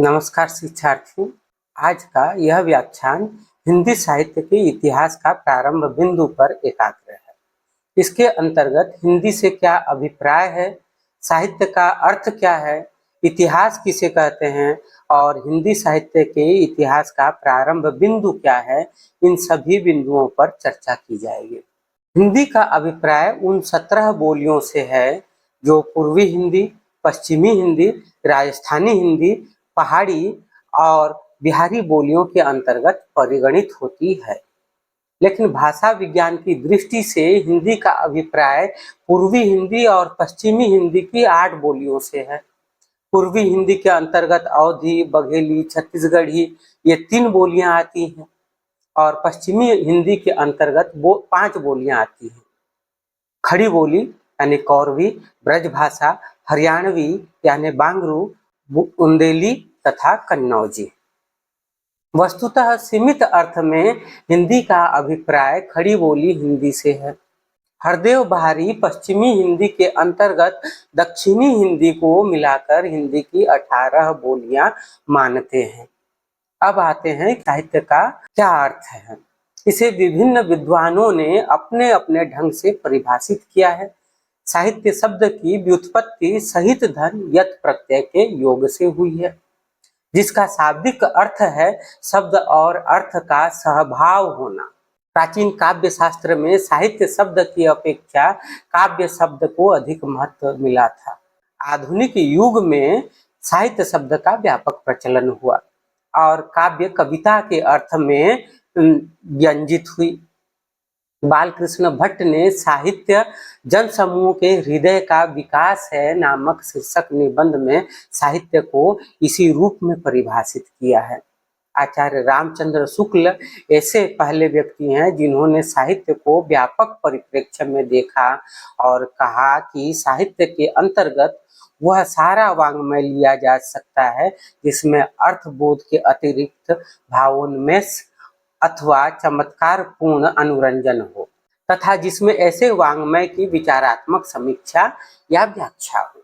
नमस्कार शिक्षार्थियों। आज का यह व्याख्यान हिंदी साहित्य के इतिहास का प्रारंभ बिंदु पर एकाग्र है। इसके अंतर्गत हिंदी से क्या अभिप्राय है, साहित्य का अर्थ क्या है, इतिहास किसे कहते हैं और हिंदी साहित्य के इतिहास का प्रारंभ बिंदु क्या है, इन सभी बिंदुओं पर चर्चा की जाएगी। हिंदी का अभिप्राय उन 17 बोलियों से है जो पूर्वी हिंदी, पश्चिमी हिंदी, राजस्थानी हिंदी, पहाड़ी और बिहारी बोलियों के अंतर्गत परिगणित होती है। लेकिन भाषा विज्ञान की दृष्टि से हिंदी का अभिप्राय पूर्वी हिंदी और पश्चिमी हिंदी की 8 बोलियों से है। पूर्वी हिंदी के अंतर्गत अवधी, बघेली, छत्तीसगढ़ी ये 3 बोलियां आती हैं और पश्चिमी हिंदी के अंतर्गत 5 बोलियां आती हैं। खड़ी बोली यानी कौरवी, ब्रजभाषा, हरियाणवी यानी बांगरू, बुंदेली तथा कन्नौजी। वस्तुतः सीमित अर्थ में हिंदी का अभिप्राय खड़ी बोली हिंदी से है। हरदेव बहारी पश्चिमी हिंदी के अंतर्गत दक्षिणी हिंदी को मिलाकर हिंदी की 18 बोलियां मानते हैं। अब आते हैं साहित्य का क्या अर्थ है। इसे विभिन्न विद्वानों ने अपने अपने ढंग से परिभाषित किया है। साहित्य शब्द की व्युत्पत्ति सहित धन यत प्रत्यय के योग से हुई है, जिसका शाब्दिक अर्थ है शब्द और अर्थ का सहभाव होना। प्राचीन काव्य शास्त्र में साहित्य शब्द की अपेक्षा काव्य शब्द को अधिक महत्व मिला था। आधुनिक युग में साहित्य शब्द का व्यापक प्रचलन हुआ और काव्य कविता के अर्थ में व्यंजित हुई। बालकृष्ण भट्ट ने साहित्य जन समूह के हृदय का विकास है नामक शीर्षक निबंध में साहित्य को इसी रूप में परिभाषित किया है। आचार्य रामचंद्र शुक्ल ऐसे पहले व्यक्ति हैं जिन्होंने साहित्य को व्यापक परिप्रेक्ष्य में देखा और कहा कि साहित्य के अंतर्गत वह सारा वाङ्मय लिया जा सकता है जिसमें अर्थबोध के अतिरिक्त भावोन्मेष अथवा चमत्कार पूर्ण अनुरंजन हो, तथा जिसमें ऐसे वाङ्मय की विचारात्मक समीक्षा या व्याख्या हो।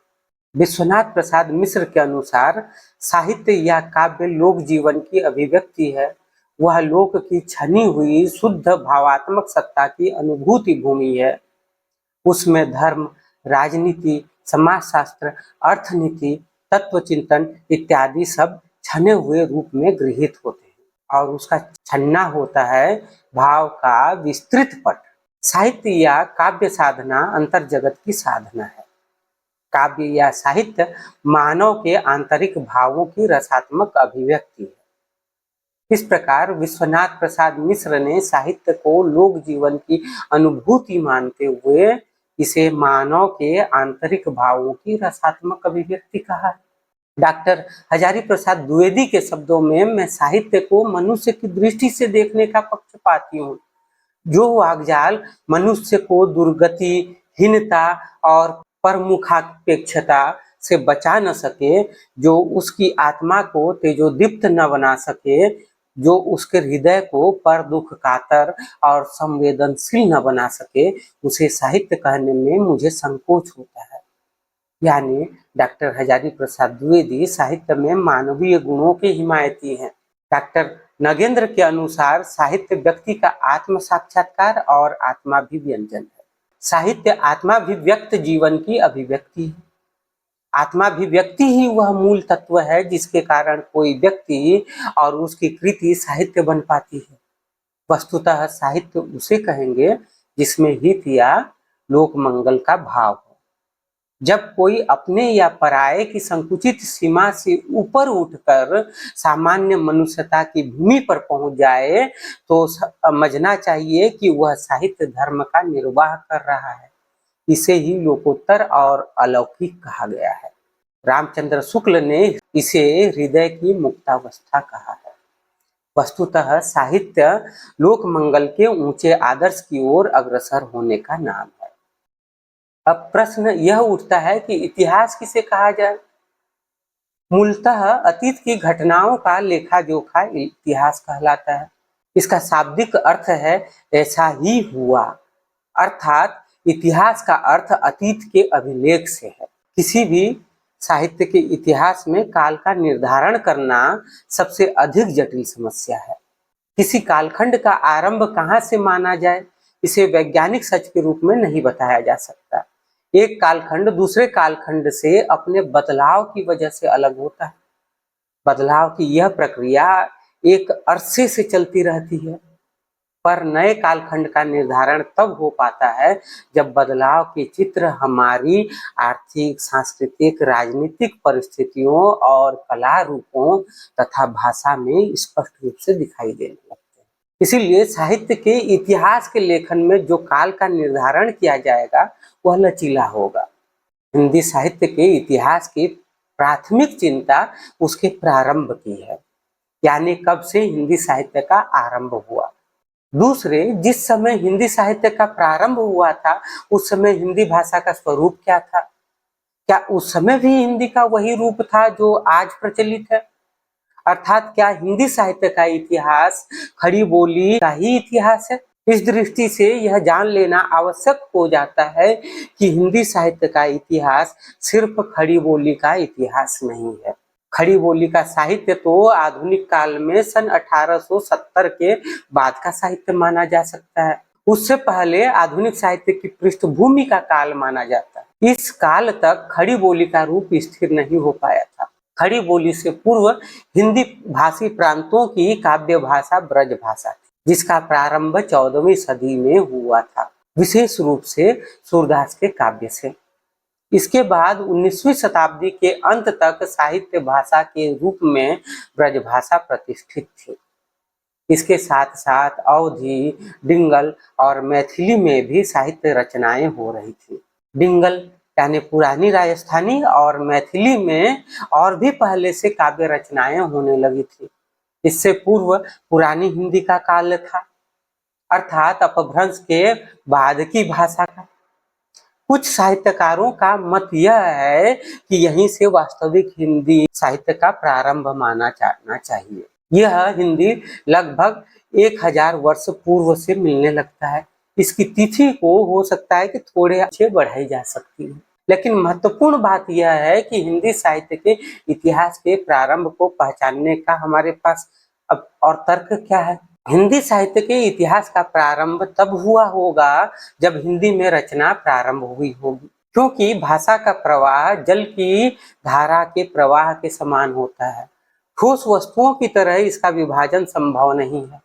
विश्वनाथ प्रसाद मिश्र के अनुसार साहित्य या काव्य लोक जीवन की अभिव्यक्ति है। वह लोक की छनी हुई शुद्ध भावात्मक सत्ता की अनुभूति भूमि है। उसमें धर्म, राजनीति, समाजशास्त्र, अर्थनीति, तत्वचिंतन इत्यादि सब छने हुए रूप में गृहीत होते हैं और उसका छन्ना होता है भाव का विस्तृत पट। साहित्य या काव्य साधना अंतर जगत की साधना है। काव्य या साहित्य मानव के आंतरिक भावों की रसात्मक अभिव्यक्ति है। इस प्रकार विश्वनाथ प्रसाद मिश्र ने साहित्य को लोक जीवन की अनुभूति मानते हुए इसे मानव के आंतरिक भावों की रसात्मक अभिव्यक्ति कहा है। डॉक्टर हजारी प्रसाद द्विवेदी के शब्दों में मैं साहित्य को मनुष्य की दृष्टि से देखने का पक्षपाती हूँ। जो वाग्जाल मनुष्य को दुर्गति, हीनता और परमुखापेक्षता से बचा न सके, जो उसकी आत्मा को तेजोदीप्त न बना सके, जो उसके हृदय को पर दुख कातर और संवेदनशील न बना सके, उसे साहित्य कहने में मुझे संकोच होता है। यानी डॉक्टर हजारी प्रसाद द्विवेदी साहित्य में मानवीय गुणों के हिमायती हैं। डॉक्टर नगेंद्र के अनुसार साहित्य व्यक्ति का आत्म साक्षात्कार और आत्माभिव्यंजन है। साहित्य आत्माभिव्यक्त जीवन की अभिव्यक्ति है। आत्माभिव्यक्ति ही वह मूल तत्व है जिसके कारण कोई व्यक्ति और उसकी कृति साहित्य बन पाती है। वस्तुतः साहित्य उसे कहेंगे जिसमें हित या लोक मंगल का भाव हो। जब कोई अपने या पराये की संकुचित सीमा से ऊपर उठकर सामान्य मनुष्यता की भूमि पर पहुंच जाए तो समझना चाहिए कि वह साहित्य धर्म का निर्वाह कर रहा है। इसे ही लोकोत्तर और अलौकिक कहा गया है। रामचंद्र शुक्ल ने इसे हृदय की मुक्तावस्था कहा है। वस्तुतः साहित्य लोक मंगल के ऊंचे आदर्श की ओर अग्रसर होने का नाम है। अब प्रश्न यह उठता है कि इतिहास किसे कहा जाए। मूलतः अतीत की घटनाओं का लेखा जोखा इतिहास कहलाता है। इसका शाब्दिक अर्थ है ऐसा ही हुआ, अर्थात इतिहास का अर्थ अतीत के अभिलेख से है। किसी भी साहित्य के इतिहास में काल का निर्धारण करना सबसे अधिक जटिल समस्या है। किसी कालखंड का आरंभ कहाँ से माना जाए, इसे वैज्ञानिक सच के रूप में नहीं बताया जा सकता। एक कालखंड दूसरे कालखंड से अपने बदलाव की वजह से अलग होता है। बदलाव की यह प्रक्रिया एक अरसे से चलती रहती है, पर नए कालखंड का निर्धारण तब हो पाता है जब बदलाव के चित्र हमारी आर्थिक, सांस्कृतिक, राजनीतिक परिस्थितियों और कला रूपों तथा भाषा में स्पष्ट रूप से दिखाई देने लगते हैं। इसीलिए साहित्य के इतिहास के लेखन में जो काल का निर्धारण किया जाएगा वह लचीला होगा। हिंदी साहित्य के इतिहास की प्राथमिक चिंता उसके प्रारंभ की है, यानी कब से हिंदी साहित्य का आरंभ हुआ। दूसरे, जिस समय हिंदी साहित्य का प्रारंभ हुआ था उस समय हिंदी भाषा का स्वरूप क्या था? क्या उस समय भी हिंदी का वही रूप था जो आज प्रचलित है? अर्थात क्या हिंदी साहित्य का इतिहास खड़ी बोली का ही इतिहास है? इस दृष्टि से यह जान लेना आवश्यक हो जाता है कि हिंदी साहित्य का इतिहास सिर्फ खड़ी बोली का इतिहास नहीं है। खड़ी बोली का साहित्य तो आधुनिक काल में सन 1870 के बाद का साहित्य माना जा सकता है। उससे पहले आधुनिक साहित्य की पृष्ठभूमि का काल माना जाता है। इस काल तक खड़ी बोली का रूप स्थिर नहीं हो पाया था। खड़ी बोली से पूर्व हिंदी भाषी प्रांतों की काव्य भाषा ब्रज भाषा थी, जिसका प्रारंभ 14वीं सदी में हुआ था, विशेष रूप से सूरदास के काव्य से। इसके बाद 19वीं शताब्दी के अंत तक साहित्य भाषा के रूप में ब्रजभाषा प्रतिष्ठित थी। इसके साथ साथ अवधी, डिंगल और मैथिली में भी साहित्य रचनाएं हो रही थी। डिंगल यानी पुरानी राजस्थानी और मैथिली में और भी पहले से काव्य रचनाएं होने लगी थी। इससे पूर्व पुरानी हिंदी का काल था, अर्थात अपभ्रंश के बाद की भाषा का। कुछ साहित्यकारों का मत यह है कि यहीं से वास्तविक हिंदी साहित्य का प्रारंभ माना जाना चाहिए। यह हिंदी लगभग 1000 वर्ष पूर्व से मिलने लगता है। इसकी तिथि को हो सकता है कि थोड़े अच्छे बढ़ाई जा सकती है, लेकिन महत्वपूर्ण बात यह है कि हिंदी साहित्य के इतिहास के प्रारंभ को पहचानने का हमारे पास अब और तर्क क्या है। हिंदी साहित्य के इतिहास का प्रारंभ तब हुआ होगा जब हिंदी में रचना प्रारंभ हुई होगी, क्योंकि भाषा का प्रवाह जल की धारा के प्रवाह के समान होता है। ठोस वस्तुओं की तरह इसका विभाजन संभव नहीं है।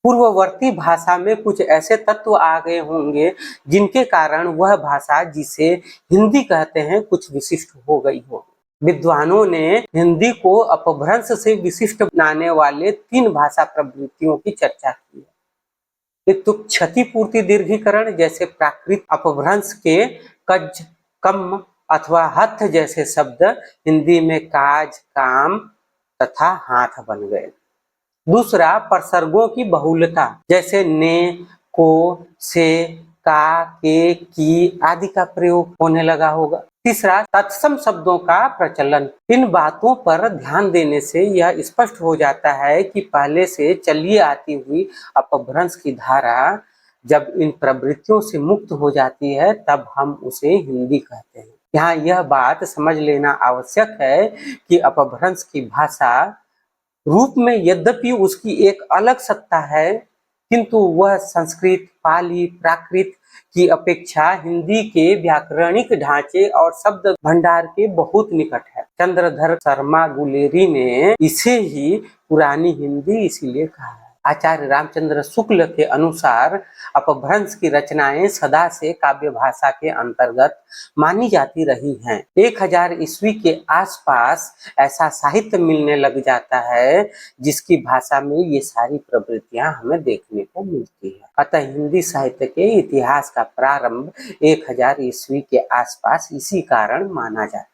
पूर्ववर्ती भाषा में कुछ ऐसे तत्व आ गए होंगे जिनके कारण वह भाषा, जिसे हिंदी कहते हैं, कुछ विशिष्ट हो गई हो। विद्वानों ने हिंदी को अपभ्रंश से विशिष्ट बनाने वाले 3 भाषा प्रवृत्तियों की चर्चा की है। एक तो क्षतिपूर्ति दीर्घीकरण, जैसे प्राकृत अपभ्रंश के कज, कम अथवा हथ जैसे शब्द हिंदी में काज, काम तथा हाथ बन गए। दूसरा, प्रसर्गों की बहुलता, जैसे ने, को, से, का, के, की आदि का प्रयोग होने लगा होगा। तीसरा, तत्सम शब्दों का प्रचलन। इन बातों पर ध्यान देने से यह स्पष्ट हो जाता है कि पहले से चली आती हुई अपभ्रंश की धारा जब इन प्रवृत्तियों से मुक्त हो जाती है तब हम उसे हिंदी कहते हैं। यहाँ यह बात समझ लेना आवश्यक है कि अपभ्रंश की भाषा रूप में यद्यपि उसकी एक अलग सत्ता है, किंतु वह संस्कृत, पाली, प्राकृत की अपेक्षा हिंदी के व्याकरणिक ढांचे और शब्द भंडार के बहुत निकट है। चंद्रधर शर्मा गुलेरी ने इसे ही पुरानी हिंदी इसीलिए कहा है। आचार्य रामचंद्र शुक्ल के अनुसार अपभ्रंश की रचनाएं सदा से काव्य भाषा के अंतर्गत मानी जाती रही हैं। 1000 ईस्वी के आसपास ऐसा साहित्य मिलने लग जाता है जिसकी भाषा में ये सारी प्रवृत्तियां हमें देखने को मिलती है। अतः हिंदी साहित्य के इतिहास का प्रारंभ 1000 ईस्वी के आसपास इसी कारण माना जाता है।